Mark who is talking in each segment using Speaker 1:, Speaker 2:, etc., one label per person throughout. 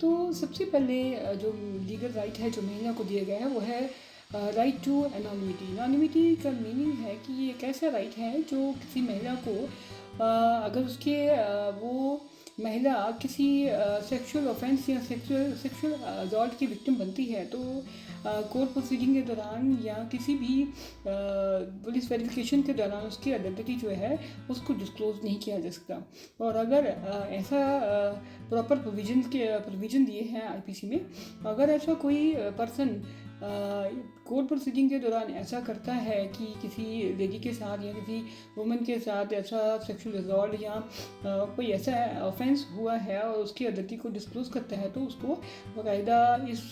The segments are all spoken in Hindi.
Speaker 1: तो सबसे पहले जो लीगल राइट है जो महिला को दिया गया है वो है राइट टू एनोनिमिटी। एनोनिमिटी का मीनिंग है कि ये एक ऐसा राइट है जो किसी महिला को अगर उसके वो महिला किसी सेक्सुअल ऑफेंस या सेक्सुअल असॉल्ट की विक्टिम बनती है तो कोर्ट प्रोसीडिंग के दौरान या किसी भी पुलिस वेरिफिकेशन के दौरान उसकी आइडेंटिटी जो है उसको डिस्क्लोज नहीं किया जा सकता। और अगर ऐसा प्रॉपर प्रोविज़न दिए हैं आईपीसी में, अगर ऐसा कोई पर्सन कोर्ट प्रोसीडिंग के दौरान ऐसा करता है कि किसी लेडी के साथ या किसी वुमेन के साथ ऐसा सेक्सुअल असॉल्ट या कोई ऐसा ऑफेंस हुआ है और उसकी आइडेंटिटी को डिस्क्लोज करता है तो उसको बाकायदा इस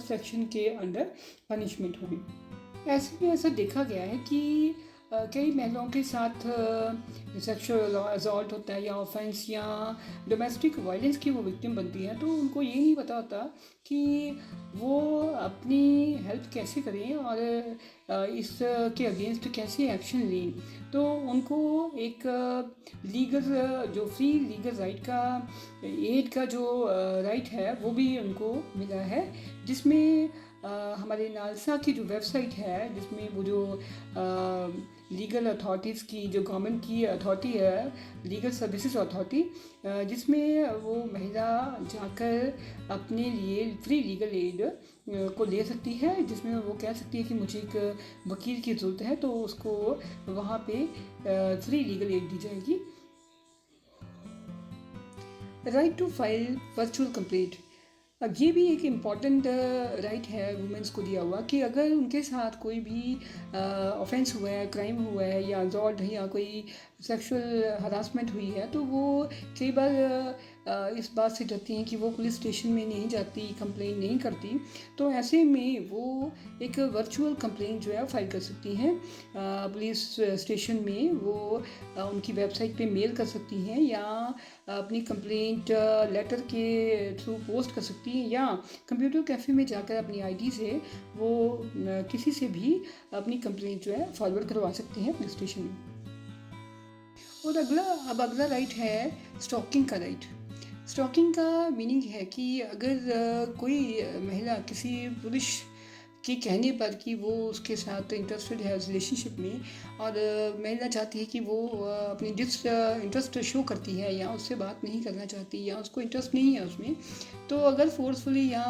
Speaker 1: सेक्शन के अंडर पनिशमेंट होगी। ऐसे में ऐसा देखा गया है कि कई महिलाओं के साथ सेक्सुअल असॉल्ट होता है या ऑफेंस या डोमेस्टिक वायलेंस की वो विक्टिम बनती है, तो उनको ये नहीं पता होता कि वो अपनी हेल्प कैसे करें और इसके अगेंस्ट कैसे एक्शन लें। तो उनको एक लीगल जो फ्री लीगल राइट का एड का जो राइट है वो भी उनको मिला है, जिसमें हमारे नालसा की जो वेबसाइट है जिसमें वो जो लीगल अथॉरिटीज़ की जो गवर्नमेंट की अथॉरिटी है लीगल सर्विसेज अथॉरिटी, जिसमें वो महिला जाकर अपने लिए फ्री लीगल एड को ले सकती है, जिसमें वो कह सकती है कि मुझे एक वकील की ज़रूरत है तो उसको वहाँ पे फ्री लीगल एड दी जाएगी। Right to file virtual complaint, अब ये भी एक इम्पॉर्टेंट राइट है वुमेंस को दिया हुआ कि अगर उनके साथ कोई भी ऑफेंस हुआ है, क्राइम हुआ है या असॉल्ट है या कोई सेक्सुअल हरासमेंट हुई है तो वो कई बार इस बात से डरती हैं कि वो पुलिस स्टेशन में नहीं जाती, कंप्लेंट नहीं करती। तो ऐसे में वो एक वर्चुअल कंप्लेंट जो है फाइल कर सकती हैं पुलिस स्टेशन में। वो उनकी वेबसाइट पे मेल कर सकती हैं या अपनी कंप्लेंट लेटर के थ्रू पोस्ट कर सकती हैं या कंप्यूटर कैफ़े में जाकर अपनी आईडी से वो किसी से भी अपनी कंप्लेंट जो है फॉरवर्ड करवा सकते हैं पुलिस स्टेशन में। और अगला राइट है स्टॉकिंग का राइट। स्टॉकिंग का मीनिंग है कि अगर कोई महिला किसी पुरुष के कहने पर कि वो उसके साथ इंटरेस्टेड है उस रिलेशनशिप में और महिला चाहती है कि वो अपनी इंटरेस्ट शो करती है या उससे बात नहीं करना चाहती या उसको इंटरेस्ट नहीं है उसमें, तो अगर फोर्सफुली या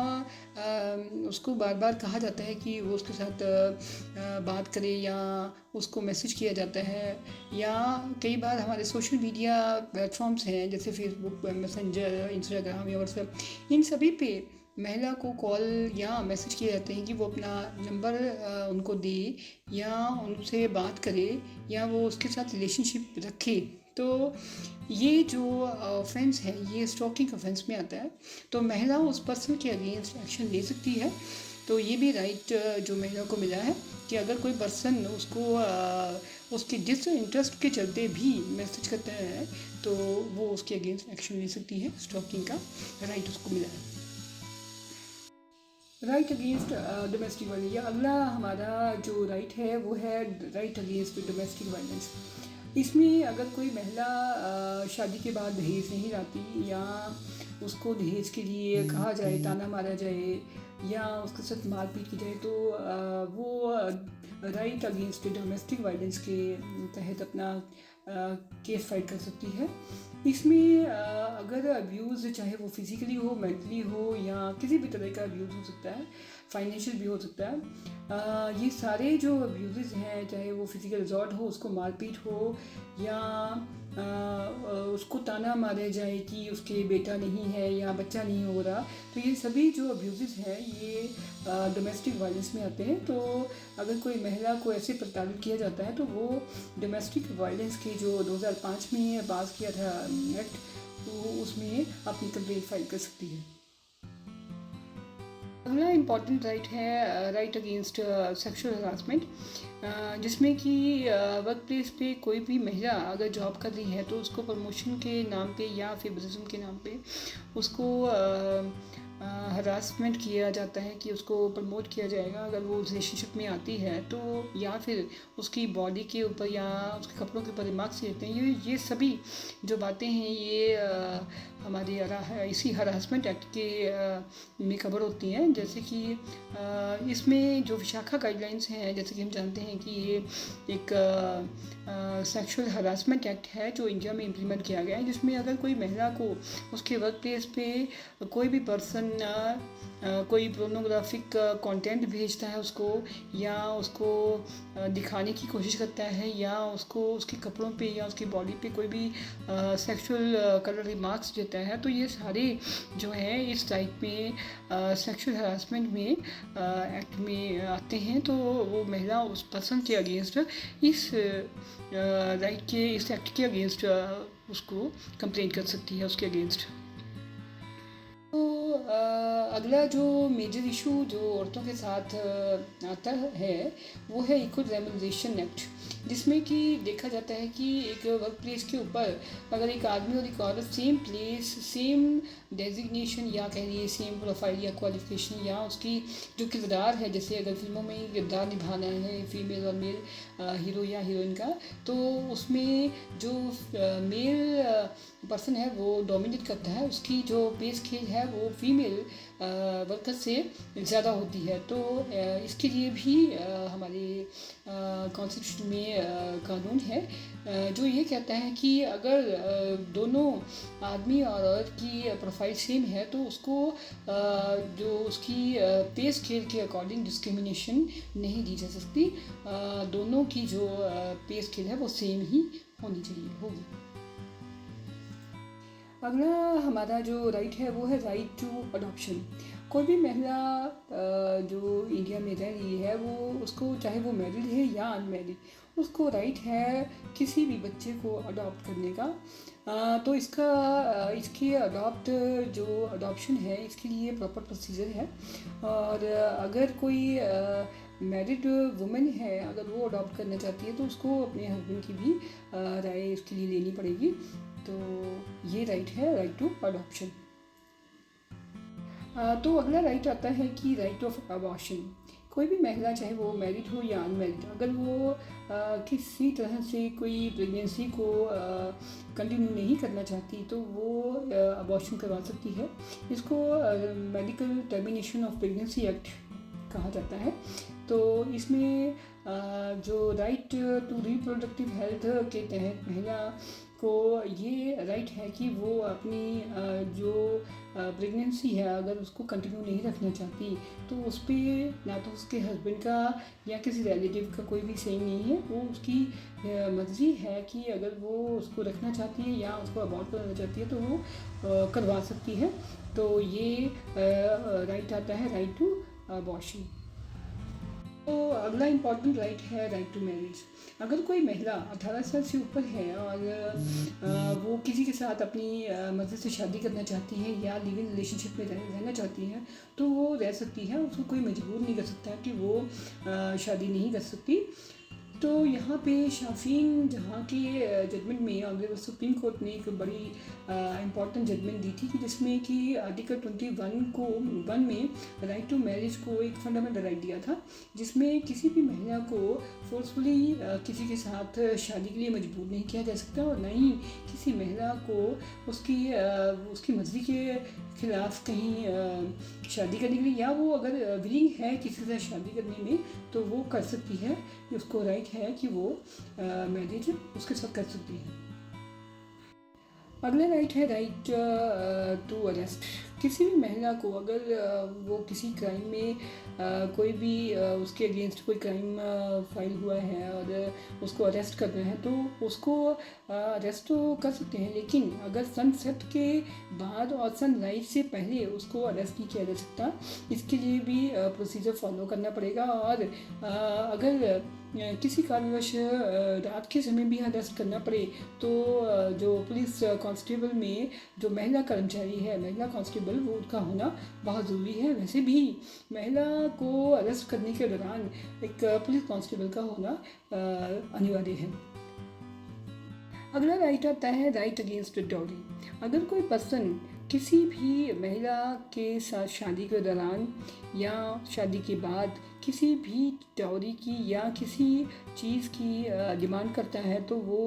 Speaker 1: उसको बार बार कहा जाता है कि वो उसके साथ बात करे या उसको मैसेज किया जाता है या कई बार हमारे सोशल मीडिया प्लेटफॉर्म्स हैं जैसे फेसबुक, मैसेंजर, इंस्टाग्राम या व्हाट्सएप, इन सभी पे महिला को कॉल या मैसेज किए जाते हैं कि वो अपना नंबर उनको दे या उनसे बात करे या वो उसके साथ रिलेशनशिप रखे। तो ये जो ऑफेंस है ये स्टॉकिंग ऑफेंस में आता है, तो महिला उस पर्सन के अगेंस्ट एक्शन ले सकती है। तो ये भी राइट जो महिला को मिला है कि अगर कोई पर्सन उसको उसके डिस इंटरेस्ट के चलते भी मैसेज करता है तो वो उसके अगेंस्ट एक्शन ले सकती है। स्टॉकिंग का राइट उसको मिला है। राइट अगेंस्ट डोमेस्टिक वायलेंस, या अगला हमारा जो राइट है वो है राइट अगेंस्ट डोमेस्टिक वायलेंस। इसमें अगर कोई महिला शादी के बाद दहेज नहीं लाती या उसको दहेज के लिए कहा जाए, ताना मारा जाए या उसके साथ मारपीट की जाए तो वो राइट अगेंस्ट डोमेस्टिक वायलेंस के तहत अपना केस फाइल कर सकती है। इसमें अगर अब्यूज़ चाहे वो फिज़िकली हो, मेंटली हो या किसी भी तरह का अब्यूज़ हो सकता है, फाइनेंशियल भी हो सकता है, ये सारे जो अब्यूज़ हैं चाहे वो फिज़िकल असॉल्ट हो, उसको मारपीट हो या उसको ताना मारा जाए कि उसके बेटा नहीं है या बच्चा नहीं हो रहा, तो ये सभी जो अब्यूज़ हैं ये डोमेस्टिक वायलेंस में आते हैं। तो अगर कोई महिला को ऐसे प्रताड़ित किया जाता है तो वो डोमेस्टिक वायलेंस के जो 2005 में पास किया था एक्ट, तो उसमें अपनी कंप्लेंट फाइल कर सकती है। अगला इम्पॉर्टेंट राइट है राइट अगेंस्ट सेक्सुअल हरासमेंट, जिसमें कि वर्क प्लेस पे कोई भी महिला अगर जॉब कर रही है तो उसको प्रमोशन के नाम पे या फेवरिज्म के नाम पे उसको हरासमेंट किया जाता है कि उसको प्रमोट किया जाएगा अगर वो रिलेशनशिप में आती है तो, या फिर उसकी बॉडी के ऊपर या उसके कपड़ों के ऊपर रिमार्क्स देते हैं। ये सभी जो बातें हैं ये हमारे इसी हरासमेंट एक्ट के में कवर होती हैं। जैसे कि इसमें जो विशाखा गाइडलाइंस हैं, जैसे कि हम जानते हैं कि ये एक सेक्सुअल हरासमेंट एक्ट है जो इंडिया में इम्प्लीमेंट किया गया है, जिसमें अगर कोई महिला को उसके वर्क प्लेस पे कोई भी पर्सन कोई पोर्नोग्राफिक कंटेंट भेजता है उसको, या उसको दिखाने की कोशिश करता है, या उसको उसके कपड़ों पे या उसकी बॉडी पे कोई भी सेक्सुअल कलर रिमार्क्स देता है, तो ये सारे जो हैं इस टाइप में सेक्सुअल हरासमेंट में एक्ट में आते हैं। तो वो महिला उस पर्सन के अगेंस्ट इस राइट के इस एक्ट के अगेंस्ट उसको कंप्लेंट कर सकती है उसके अगेंस्ट। तो अगला जो मेजर इशू जो औरतों के साथ आता है वो है इक्वल रेम्यूनरेशन एक्ट, जिसमें कि देखा जाता है कि एक वर्क प्लेस के ऊपर अगर एक आदमी और एक औरत सेम प्लेस, सेम डेजिग्नेशन, या कह लीजिए सेम प्रोफाइल या क्वालिफिकेशन, या उसकी जो किरदार है, जैसे अगर फिल्मों में किरदार निभाना है फीमेल और मेल हीरो या हीरोइन का, तो उसमें जो मेल पर्सन है वो डोमिनेट करता है, उसकी जो पे स्केल है वो फीमेल वर्कर से ज़्यादा होती है। तो इसके लिए भी हमारे कॉन्स्टिट्यूशन में कानून है जो ये कहता है कि अगर दोनों आदमी और औरत की प्रोफाइल सेम है तो उसको जो उसकी पे स्केल के अकॉर्डिंग डिस्क्रिमिनेशन नहीं दी जा सकती। दोनों की जो पे स्केल है वो सेम ही होनी चाहिए होगी। अगला हमारा जो राइट है वो है राइट टू अडॉप्शन। कोई भी महिला जो इंडिया में रह रही है वो उसको, चाहे वो मैरिड है या अनमैरिड, उसको राइट है किसी भी बच्चे को अडॉप्ट करने का। तो इसके जो अडॉप्शन है इसके लिए प्रॉपर प्रोसीजर है। और अगर कोई मैरिड वुमेन है, अगर वो अडॉप्ट करना चाहती है तो उसको अपने हस्बैंड की भी राय इसके लिए लेनी पड़ेगी। तो ये राइट है, राइट टू अडॉप्शन। तो अगला राइट आता है कि राइट ऑफ अबॉर्शन। कोई भी महिला, चाहे वो मैरिड हो या अनमैरिड, अगर वो किसी तरह से कोई प्रेगनेंसी को कंटिन्यू नहीं करना चाहती तो वो अबॉर्शन करवा सकती है। इसको medical termination of pregnancy act कहा जाता है। तो इसमें जो राइट टू रिप्रोडक्टिव हेल्थ के तहत महिला को ये राइट है कि वो अपनी जो प्रेगनेंसी है अगर उसको कंटिन्यू नहीं रखना चाहती तो उस पर ना तो उसके हस्बैंड का या किसी रिलेटिव का कोई भी सही नहीं है। वो उसकी मर्ज़ी है कि अगर वो उसको रखना चाहती है या उसको अबॉर्ट करना चाहती है तो वो करवा सकती है। तो ये राइट आता है, राइट टू अबॉर्शन। तो अगला इम्पॉर्टेंट राइट है राइट टू मैरिज। अगर कोई महिला 18 साल से ऊपर है और वो किसी के साथ अपनी मर्ज़ी से शादी करना चाहती है या लिविंग रिलेशनशिप में रहना चाहती है तो वो रह सकती है, उसको कोई मजबूर नहीं कर सकता कि वो शादी नहीं कर सकती। तो यहाँ पे शाफीन जहाँ के जजमेंट में ऑनरेबल सुप्रीम कोर्ट ने एक बड़ी इम्पॉर्टेंट जजमेंट दी थी कि जिसमें कि आर्टिकल 21 में राइट टू मैरिज को एक फंडामेंटल राइट दिया था, जिसमें किसी भी महिला को फोर्सफुली किसी के साथ शादी के लिए मजबूर नहीं किया जा सकता और न ही किसी महिला को उसकी मर्ज़ी के खिलाफ कहीं शादी करने के लिए, या वो अगर विलिंग है किसी से शादी करने में तो वो कर सकती है। उसको राइट है कि वो मैरिज उसके साथ कर सकती है। अगला राइट है राइट टू अरेस्ट। किसी भी महिला को अगर वो किसी क्राइम में कोई भी उसके अगेंस्ट कोई क्राइम फाइल हुआ है और उसको अरेस्ट करना है तो उसको अरेस्ट तो कर सकते हैं, लेकिन अगर सनसेट के बाद और सनराइज से पहले उसको अरेस्ट नहीं किया जा सकता। इसके लिए भी प्रोसीजर फॉलो करना पड़ेगा। और अगर किसी कारणवश रात के समय भी अरेस्ट करना पड़े तो जो पुलिस कांस्टेबल में जो महिला कर्मचारी है, महिला कांस्टेबल, वो उनका होना बहुत ज़रूरी है। वैसे भी महिला को अरेस्ट करने के दौरान एक पुलिस कांस्टेबल का होना अनिवार्य है। अगला राइट आता है राइट अगेंस्ट डॉरी। अगर कोई पर्सन किसी भी महिला के साथ शादी के दौरान या शादी के बाद किसी भी डाउरी की या किसी चीज़ की डिमांड करता है तो वो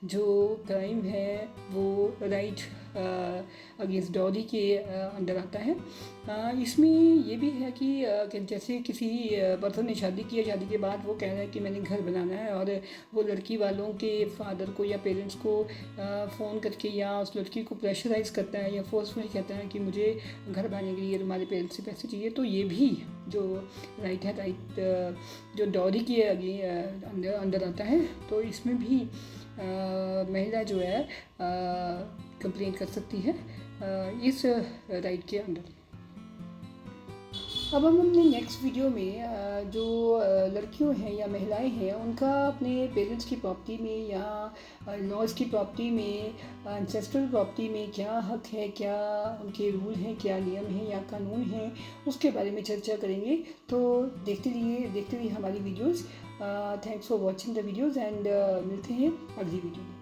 Speaker 1: जो क्राइम है वो राइट अगेंस्ट डाउरी के अंडर आता है। इसमें ये भी है कि जैसे किसी पर्सन ने शादी की है, शादी के बाद वो कह रहा है कि मैंने घर बनाना है, और वो लड़की वालों के फादर को या पेरेंट्स को फ़ोन करके या उस लड़की को प्रेशराइज़ करता है या फोर्सफुली कहता है कि मुझे घर बनाने के लिए तुम्हारे पेरेंट्स से पैसे चाहिए। तो ये भी जो राइट है, जो डॉरी के अंदर आता है। तो इसमें भी महिला जो है कंप्लेंट कर सकती है इस राइट के अंदर। अब हम अपने नेक्स्ट वीडियो में जो लड़कियों हैं या महिलाएं हैं उनका अपने पेरेंट्स की प्रॉपर्टी में या लॉज की प्रॉपर्टी में, एंसेस्ट्रल प्रॉपर्टी में क्या हक है, क्या उनके रूल हैं, क्या नियम हैं या कानून हैं, उसके बारे में चर्चा करेंगे। तो देखते रहिए हमारी videos. Thanks for watching the videos and मिलते हैं अगली वीडियो में।